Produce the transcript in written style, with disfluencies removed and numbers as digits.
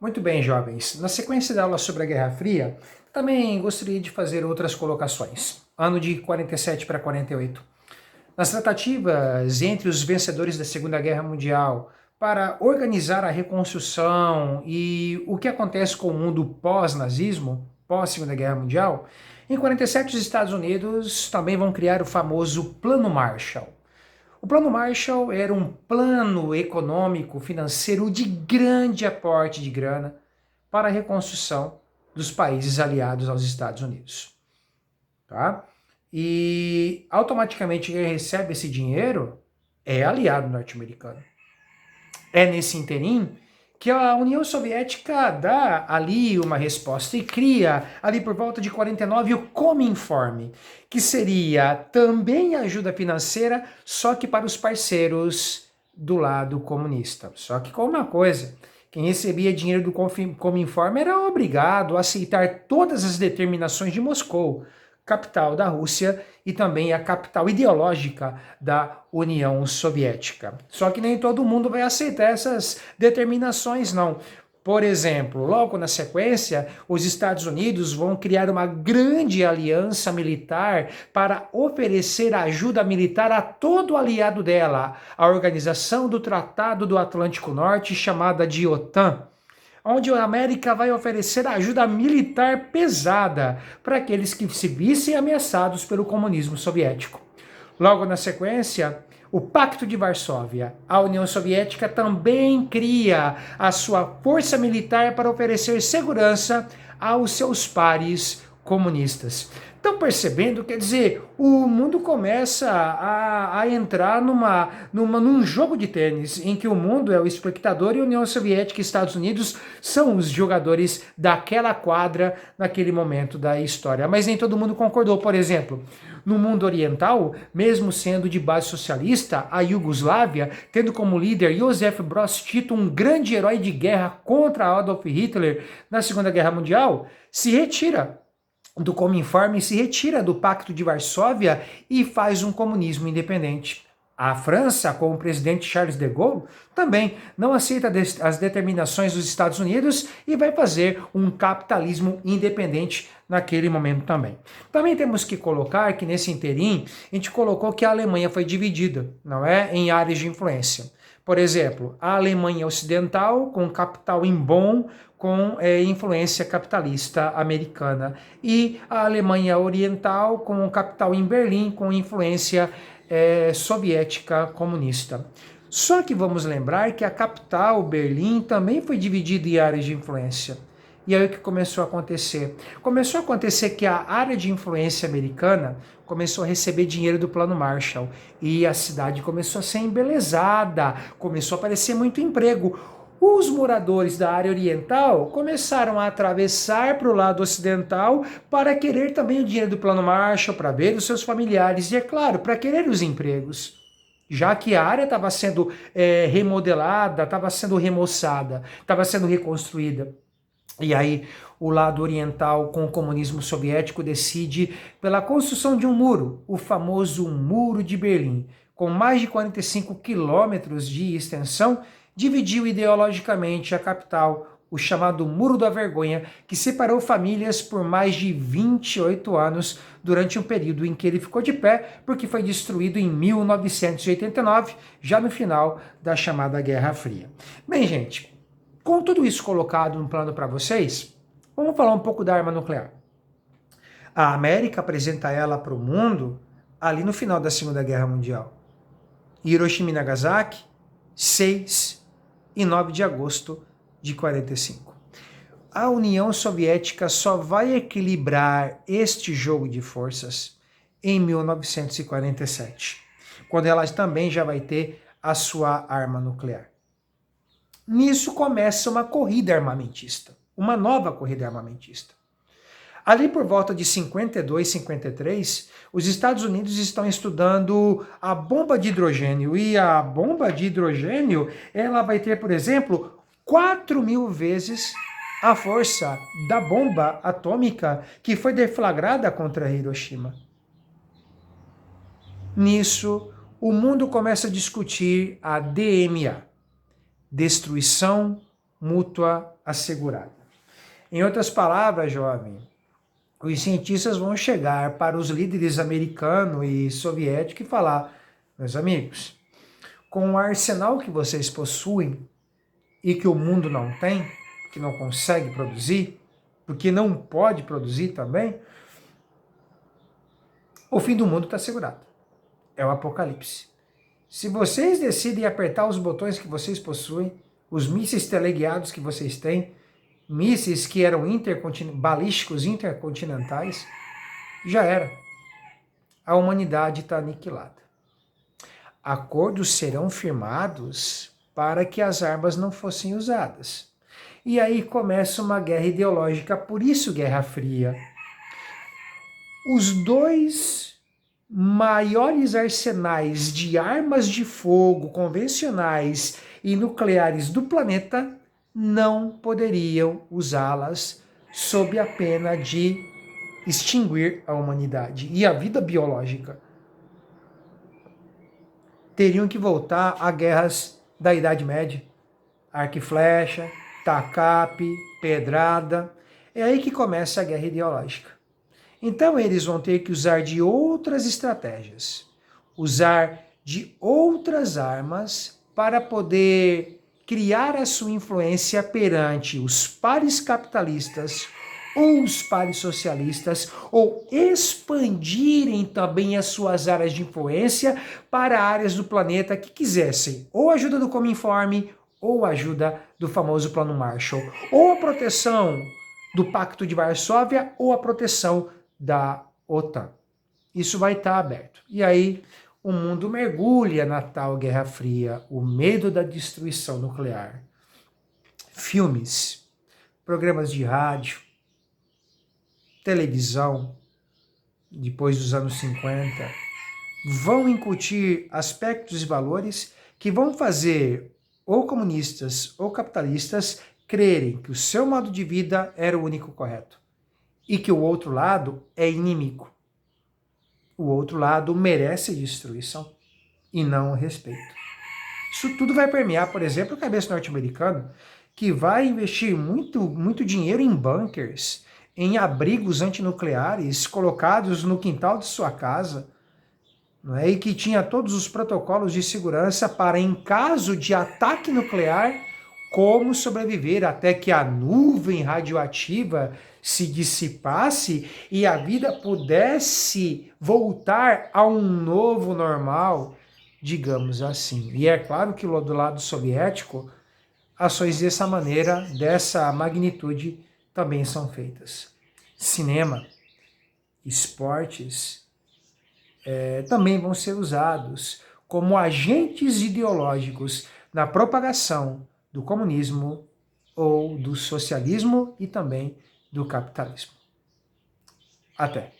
Muito bem, jovens. Na sequência da aula sobre a Guerra Fria, também gostaria de fazer outras colocações. Ano de 47 para 48. Nas tratativas entre os vencedores da Segunda Guerra Mundial para organizar a reconstrução e o que acontece com o mundo pós-nazismo, pós-Segunda Guerra Mundial, em 47 os Estados Unidos também vão criar o famoso Plano Marshall. O Plano Marshall era um plano econômico, financeiro de grande aporte de grana para a reconstrução dos países aliados aos Estados Unidos. Tá? E automaticamente quem recebe esse dinheiro é aliado norte-americano. É nesse interim que a União Soviética dá ali uma resposta e cria ali por volta de 49 o Cominform, que seria também ajuda financeira, só que para os parceiros do lado comunista. Só que com uma coisa, quem recebia dinheiro do Cominform era obrigado a aceitar todas as determinações de Moscou, capital da Rússia e também a capital ideológica da União Soviética. Só que nem todo mundo vai aceitar essas determinações, não. Por exemplo, logo na sequência, os Estados Unidos vão criar uma grande aliança militar para oferecer ajuda militar a todo aliado dela, a Organização do Tratado do Atlântico Norte, chamada de OTAN, onde a América vai oferecer ajuda militar pesada para aqueles que se vissem ameaçados pelo comunismo soviético. Logo na sequência, o Pacto de Varsóvia. A União Soviética também cria a sua força militar para oferecer segurança aos seus pares comunistas. Estão percebendo? Quer dizer, o mundo começa a entrar num jogo de tênis, em que o mundo é o espectador e a União Soviética e Estados Unidos são os jogadores daquela quadra naquele momento da história. Mas nem todo mundo concordou. Por exemplo, no mundo oriental, mesmo sendo de base socialista, a Iugoslávia, tendo como líder Josef Broz Tito, um grande herói de guerra contra Adolf Hitler na Segunda Guerra Mundial, se retira do Cominform, se retira do Pacto de Varsóvia e faz um comunismo independente. A França, com o presidente Charles de Gaulle, também não aceita as determinações dos Estados Unidos e vai fazer um capitalismo independente naquele momento também. Também temos que colocar que nesse interim, a gente colocou que a Alemanha foi dividida, não é, em áreas de influência. Por exemplo, a Alemanha Ocidental, com capital em Bonn, com influência capitalista americana, e a Alemanha Oriental, com capital em Berlim, com influência soviética comunista. Só que vamos lembrar que a capital, Berlim, também foi dividida em áreas de influência. E aí o que começou a acontecer? Começou a acontecer que a área de influência americana começou a receber dinheiro do Plano Marshall e a cidade começou a ser embelezada, começou a aparecer muito emprego. Os moradores da área oriental começaram a atravessar para o lado ocidental para querer também o dinheiro do Plano Marshall, para ver os seus familiares e, é claro, para querer os empregos. Já que a área estava sendo remodelada, estava sendo remoçada, estava sendo reconstruída. E aí o lado oriental, com o comunismo soviético, decide pela construção de um muro, o famoso Muro de Berlim, com mais de 45 quilômetros de extensão, dividiu ideologicamente a capital, o chamado Muro da Vergonha, que separou famílias por mais de 28 anos, durante um período em que ele ficou de pé, porque foi destruído em 1989, já no final da chamada Guerra Fria. Bem, gente, com tudo isso colocado no plano para vocês, vamos falar um pouco da arma nuclear. A América apresenta ela para o mundo ali no final da Segunda Guerra Mundial. Hiroshima e Nagasaki, 6 e 9 de agosto de 45. A União Soviética só vai equilibrar este jogo de forças em 1947, quando ela também já vai ter a sua arma nuclear. Nisso começa uma corrida armamentista, uma nova corrida armamentista. Ali por volta de 52, 53, os Estados Unidos estão estudando a bomba de hidrogênio. E a bomba de hidrogênio, ela vai ter, por exemplo, 4.000 vezes a força da bomba atômica que foi deflagrada contra Hiroshima. Nisso, o mundo começa a discutir a DMA, destruição mútua assegurada. Em outras palavras, jovem, os cientistas vão chegar para os líderes americano e soviético e falar: meus amigos, com o arsenal que vocês possuem e que o mundo não tem, que não consegue produzir, porque não pode produzir também, o fim do mundo está assegurado. É o apocalipse. Se vocês decidem apertar os botões que vocês possuem, os mísseis teleguiados que vocês têm, mísseis que eram balísticos intercontinentais, já era. A humanidade está aniquilada. Acordos serão firmados para que as armas não fossem usadas. E aí começa uma guerra ideológica, por isso Guerra Fria. Os dois maiores arsenais de armas de fogo convencionais e nucleares do planeta não poderiam usá-las sob a pena de extinguir a humanidade e a vida biológica. Teriam que voltar a guerras da Idade Média. Arco e flecha, tacape, pedrada. É aí que começa a guerra ideológica. Então eles vão ter que usar de outras estratégias, usar de outras armas para poder criar a sua influência perante os pares capitalistas ou os pares socialistas, ou expandirem também as suas áreas de influência para áreas do planeta que quisessem ou ajuda do Cominform, ou ajuda do famoso Plano Marshall, ou a proteção do Pacto de Varsóvia, ou a proteção da OTAN. Isso vai estar aberto. E aí o mundo mergulha na tal Guerra Fria, o medo da destruição nuclear. Filmes, programas de rádio, televisão, depois dos anos 50, vão incutir aspectos e valores que vão fazer ou comunistas ou capitalistas crerem que o seu modo de vida era o único correto e que o outro lado é inimigo. O outro lado merece destruição e não o respeito. Isso tudo vai permear, por exemplo, a cabeça norte-americana, que vai investir muito dinheiro em bunkers, em abrigos antinucleares colocados no quintal de sua casa, não é? E que tinha todos os protocolos de segurança para, em caso de ataque nuclear, como sobreviver até que a nuvem radioativa se dissipasse e a vida pudesse voltar a um novo normal, digamos assim. E é claro que do lado soviético, ações dessa maneira, dessa magnitude, também são feitas. Cinema, esportes, também vão ser usados como agentes ideológicos na propagação do comunismo ou do socialismo e também do capitalismo. Até!